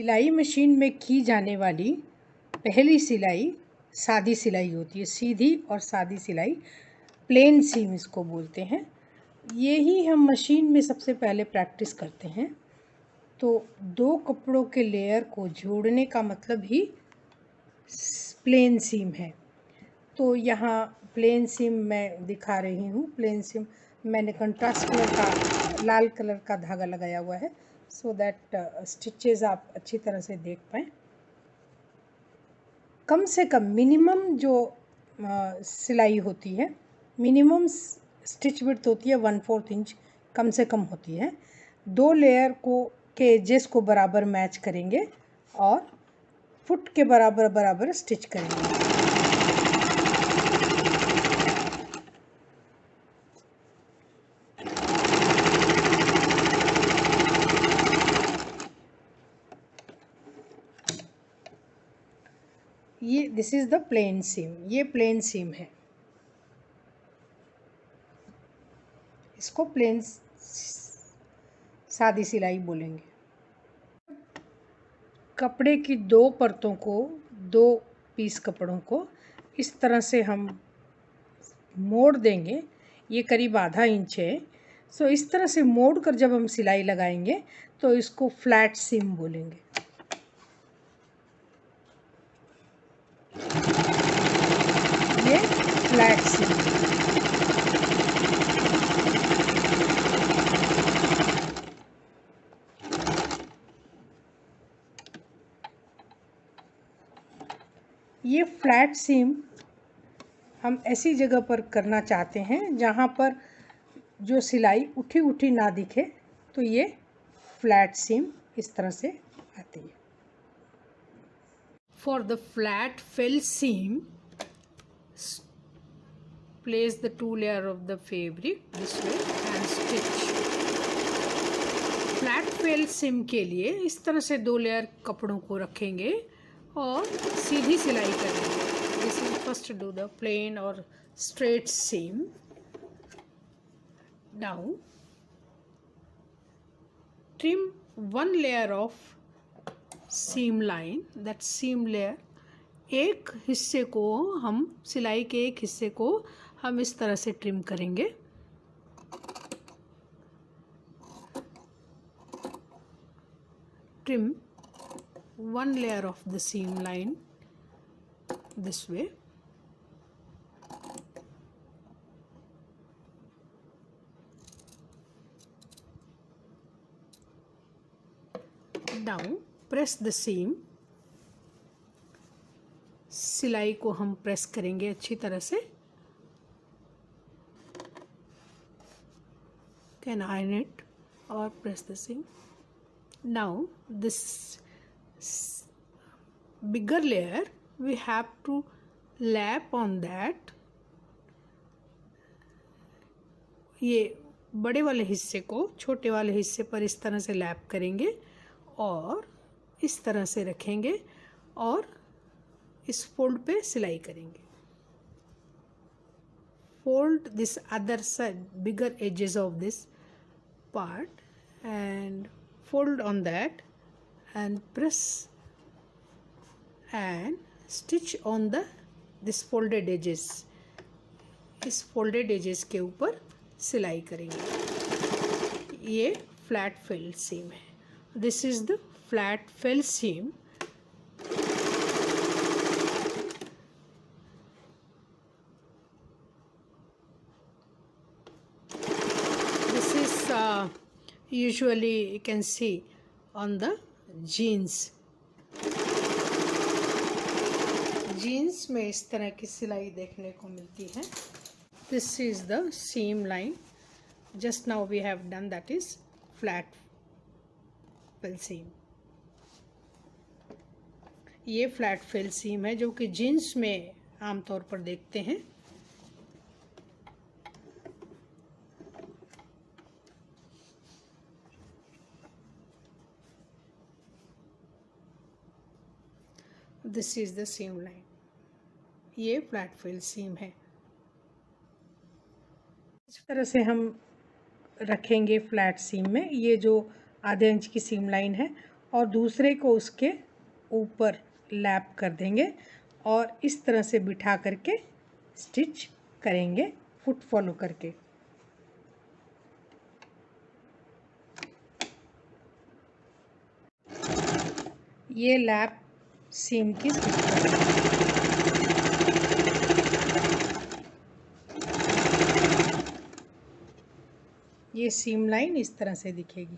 सिलाई मशीन में की जाने वाली पहली सिलाई सादी सिलाई होती है। सीधी और सादी सिलाई, प्लेन सीम इसको बोलते हैं। ये ही हम मशीन में सबसे पहले प्रैक्टिस करते हैं। तो दो कपड़ों के लेयर को जोड़ने का मतलब ही प्लेन सीम है। तो यहाँ प्लेन सीम मैं दिखा रही हूँ। प्लेन सीम मैंने कंट्रास्ट कलर का, लाल कलर का धागा लगाया हुआ है, सो दैट स्टिचेस आप अच्छी तरह से देख पाएँ। कम से कम मिनिमम जो सिलाई होती है, मिनिमम स्टिच विड्थ होती है 1/4 इंच कम से कम होती है। दो लेयर को के एजेस को बराबर मैच करेंगे और फुट के बराबर बराबर स्टिच करेंगे। ये दिस इज द प्लेन सीम, ये प्लेन सीम है। इसको प्लेन सादी सिलाई बोलेंगे। कपड़े की दो परतों को, दो पीस कपड़ों को इस तरह से हम मोड़ देंगे। ये करीब आधा इंच है। सो इस तरह से मोड़ कर जब हम सिलाई लगाएंगे तो इसको फ्लैट सीम बोलेंगे। ये फ्लैट सीम। ये फ्लैट सीम हम ऐसी जगह पर करना चाहते हैं जहाँ पर जो सिलाई उठी उठी ना दिखे, तो ये फ्लैट सीम इस तरह से आती है। For the flat fill seam, place the two layer of the fabric this way and stitch. Flat fail SIM के लिए इस तरह से दो लेयर कपड़ों को रखेंगे और सीधी सिलाई करेंगे। This is first do the plain और straight seam. Now trim one layer of seam line, that seam layer, एक हिस्से को हम, सिलाई के एक हिस्से को हम इस तरह से ट्रिम करेंगे। Trim one layer of the seam line this way. Now press the seam. सिलाई को हम प्रेस करेंगे अच्छी तरह से। Can iron it or press the seam. Now this bigger layer we have to lap on that. ये बड़े वाले हिस्से को छोटे वाले हिस्से पर इस तरह से लैप करेंगे और इस तरह से रखेंगे और इस फोल्ड पे सिलाई करेंगे। Fold this other side, bigger edges of this part and fold on that and press and stitch on the this folded edges. इस folded edges के ऊपर सिलाई करेंगे। ये फ्लैट फेल सीम है। This is the flat fell seam. This is usually you can see on the jeans. Jeans में इस तरह की सिलाई देखने को मिलती है। This is the seam line. Just now we have done, that is flat fill seam. ये फ्लैट फिल सीम है जो कि जीन्स में आमतौर पर देखते हैं। This is the seam line. ये फ्लैट फिल सीम है। इस तरह से हम रखेंगे फ्लैट सीम में। ये जो आधे इंच की सीम लाइन है और दूसरे को उसके ऊपर लैप कर देंगे और इस तरह से बिठा करके स्टिच करेंगे फुट फॉलो करके। ये लैप सीम की ये सीम लाइन इस तरह से दिखेगी।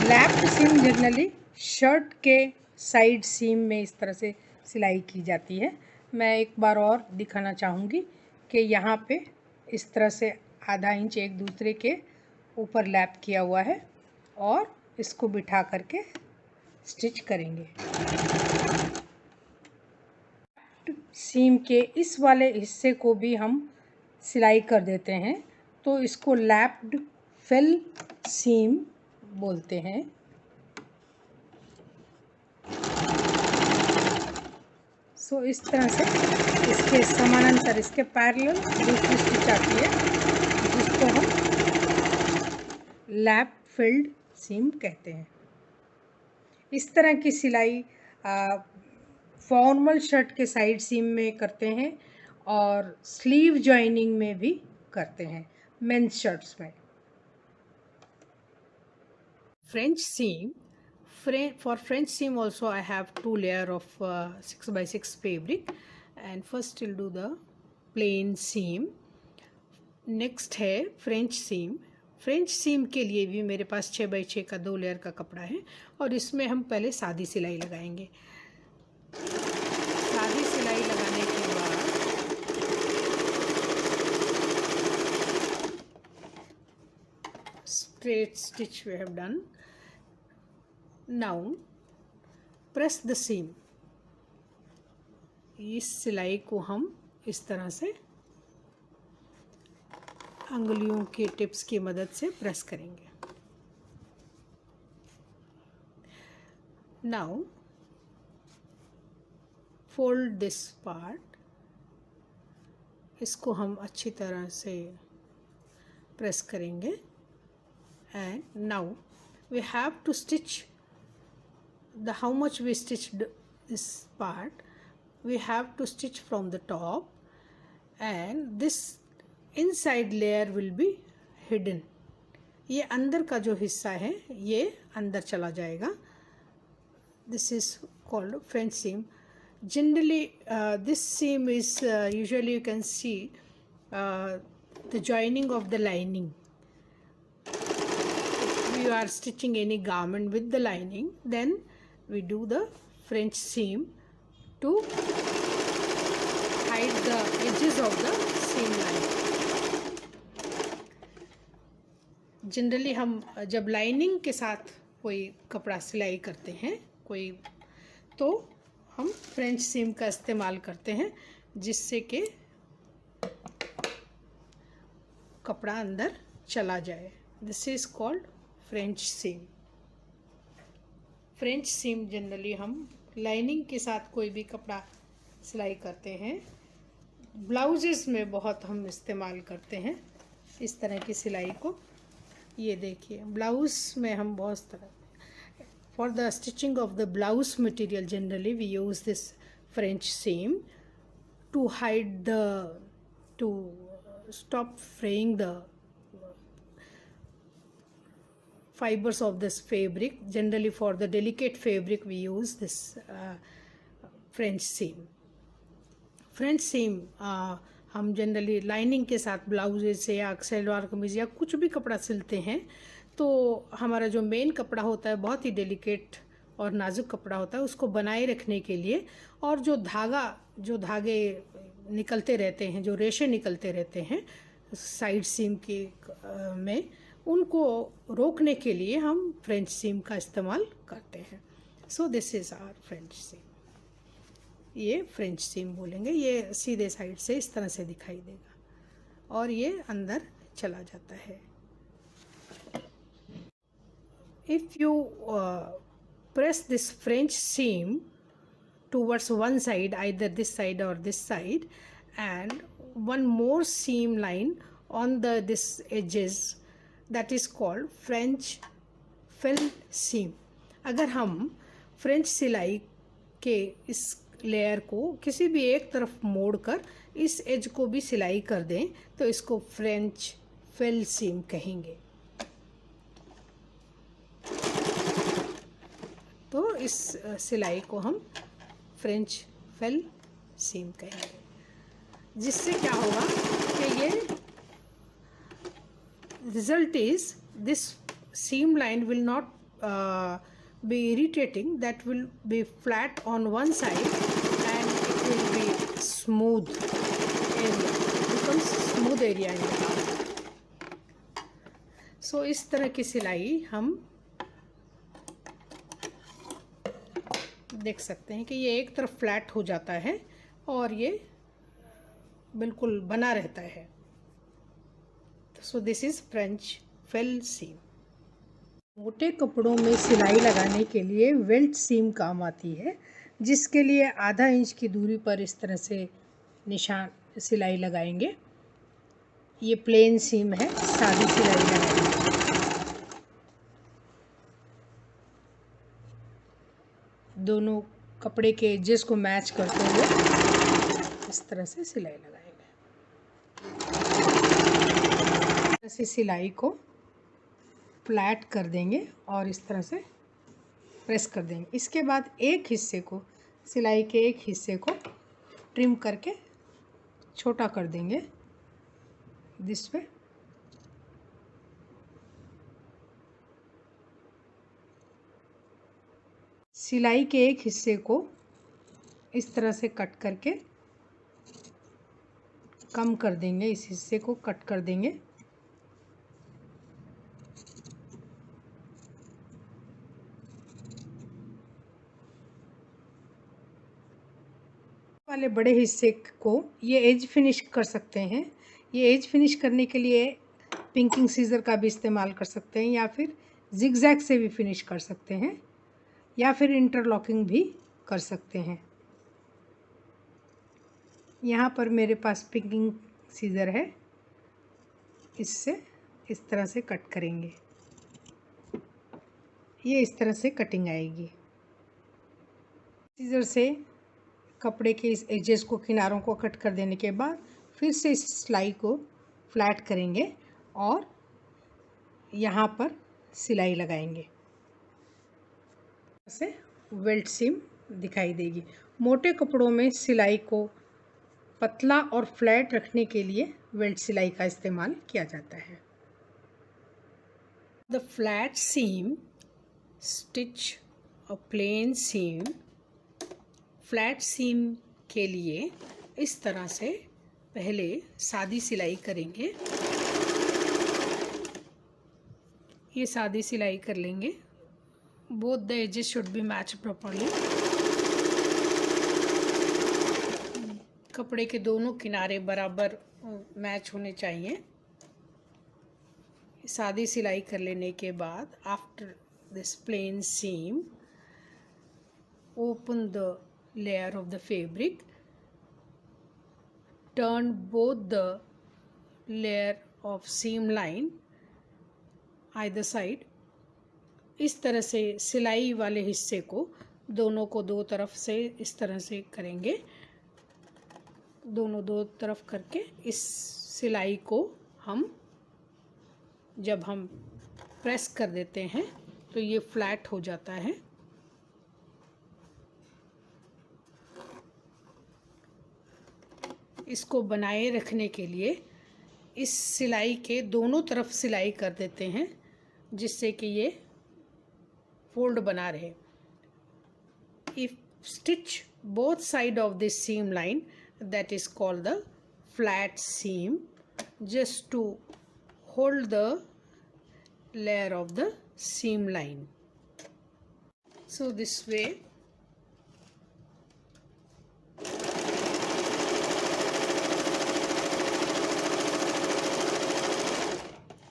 लैप्ड सीम जनरली शर्ट के साइड सीम में इस तरह से सिलाई की जाती है। मैं एक बार और दिखाना चाहूँगी कि यहाँ पे इस तरह से आधा इंच एक दूसरे के ऊपर लैप किया हुआ है और इसको बिठा करके स्टिच करेंगे। सीम के इस वाले हिस्से को भी हम सिलाई कर देते हैं, तो इसको लैप्ड फिल सीम बोलते हैं। सो इस तरह से इसके समानांतर, इसके पैरेलल दूसरी स्टिच आती है जिसको हम लैप फिल्ड सीम कहते हैं। इस तरह की सिलाई फॉर्मल शर्ट के साइड सीम में करते हैं और स्लीव जॉइनिंग में भी करते हैं मेंस शर्ट्स में। French seam. For French seam also I have 2 layer of 6x6 fabric, and first we'll do the plain seam. Next है फ्रेंच सीम। फ्रेंच सीम के लिए भी मेरे पास 6x6 का 2 लेयर का कपड़ा है और इसमें हम पहले सादी सिलाई लगाएंगे। सादी सिलाई लगाने के बाद straight stitch we have done. Now press the seam. इस सिलाई को हम इस तरह से अंगुलियों के टिप्स की मदद से प्रेस करेंगे। Now fold this part. इसको हम अच्छी तरह से प्रेस करेंगे। And now we have to stitch how much we stitched this part. We have to stitch from the top, and this inside layer will be hidden. ये अंदर का जो हिस्सा है ये अंदर चला जाएगा। This is called French seam. Generally this seam is usually you can see the joining of the lining. If you are stitching any garment with the lining, then we do the French seam to hide the edges of the seam line. Generally हम जब lining के साथ कोई कपड़ा सिलाई करते हैं तो हम फ्रेंच सीम का इस्तेमाल करते हैं जिससे कि कपड़ा अंदर चला जाए। This is called French seam. French seam generally हम लाइनिंग के साथ कोई भी कपड़ा सिलाई करते हैं। ब्लाउजेस में बहुत हम इस्तेमाल करते हैं इस तरह की सिलाई को। ये देखिए ब्लाउज में हम बहुत तरह, for the stitching of the blouse material generally we use this French seam to hide the, to stop fraying the fibers of this fabric. Generally for the delicate fabric we use this French seam. French seam हम generally lining के साथ blouses से या सलवार कमीज या कुछ भी कपड़ा सिलते हैं तो हमारा जो मेन कपड़ा होता है बहुत ही डेलिकेट और नाजुक कपड़ा होता है, उसको बनाए रखने के लिए और जो धागे निकलते रहते हैं, जो रेशे निकलते रहते हैं साइड सीम के में, उनको रोकने के लिए हम फ्रेंच सीम का इस्तेमाल करते हैं। So this is our French seam. ये फ्रेंच सीम बोलेंगे। ये सीधे साइड से इस तरह से दिखाई देगा और ये अंदर चला जाता है। If you press this French seam towards one side, either this side or this side, and one more seam line on this edges, that is called French fill seam. अगर हम फ्रेंच सिलाई के इस लेयर को किसी भी एक तरफ मोड़कर इस एज को भी सिलाई कर दें तो इसको फ्रेंच फिल सीम कहेंगे। तो इस सिलाई को हम फ्रेंच फिल सीम कहेंगे, जिससे क्या होगा कि ये result is this seam line will not be irritating, that will be flat on one side and it will be smooth area, becomes smooth area in the arm. So इस तरह की सिलाई हम देख सकते हैं कि ये एक तरफ फ्लैट हो जाता है और ये बिल्कुल बना रहता है। So this is French fill seam. मोटे कपड़ों में सिलाई लगाने के लिए वेल्ट सीम काम आती है, जिसके लिए आधा इंच की दूरी पर इस तरह से निशान सिलाई लगाएंगे। ये प्लेन सीम है, सादी सिलाई लगाएंगे। दोनों कपड़े के एजेस को मैच करते हुए इस तरह से सिलाई लगाएंगे। ऐसे सिलाई को फ्लैट कर देंगे और इस तरह से प्रेस कर देंगे। इसके बाद एक हिस्से को, सिलाई के एक हिस्से को ट्रिम करके छोटा कर देंगे दिस पे। सिलाई के एक हिस्से को इस तरह से कट करके कम कर देंगे, इस हिस्से को कट कर देंगे। वाले बड़े हिस्से को ये एज फिनिश कर सकते हैं। ये एज फिनिश करने के लिए पिंकिंग सीजर का भी इस्तेमाल कर सकते हैं, या फिर जिगजैग से भी फिनिश कर सकते हैं, या फिर इंटरलॉकिंग भी कर सकते हैं। यहाँ पर मेरे पास पिंकिंग सीजर है, इससे इस तरह से कट करेंगे। ये इस तरह से कटिंग आएगी। सीजर से कपड़े के इस एजेस को, किनारों को कट कर देने के बाद फिर से इस सिलाई को फ्लैट करेंगे और यहाँ पर सिलाई लगाएंगे। ऐसे वेल्ट सीम दिखाई देगी। मोटे कपड़ों में सिलाई को पतला और फ्लैट रखने के लिए वेल्ट सिलाई का इस्तेमाल किया जाता है। The flat seam stitch a plain seam. Flat seam के लिए इस तरह से पहले सादी सिलाई करेंगे। ये सादी सिलाई कर लेंगे। Both the edges should be match properly. कपड़े के दोनों किनारे बराबर मैच होने चाहिए। सादी सिलाई कर लेने के बाद after this plain seam open the layer of the fabric, turn both the layer of seam line either side। इस तरह से सिलाई वाले हिस्से को दोनों को दो तरफ से इस तरह से करेंगे। दोनों दो तरफ करके इस सिलाई को हम जब हम प्रेस कर देते हैं तो ये फ्लैट हो जाता है। इसको बनाए रखने के लिए इस सिलाई के दोनों तरफ सिलाई कर देते हैं, जिससे कि ये फोल्ड बना रहे। If stitch both side of this seam line, that is called the flat seam, just to hold the layer of the seam line. So this way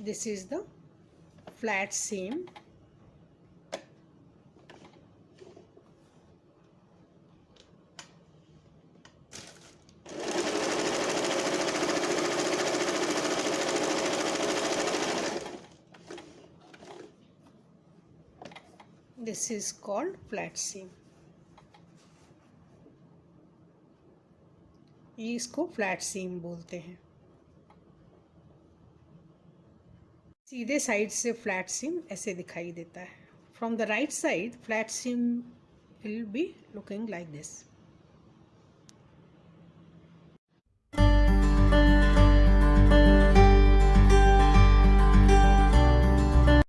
this is the flat seam. This is called flat seam. ये इसको flat सीम बोलते हैं। सीधे side से flat सीम ऐसे दिखाई देता है। From the right side flat seam will be looking like this.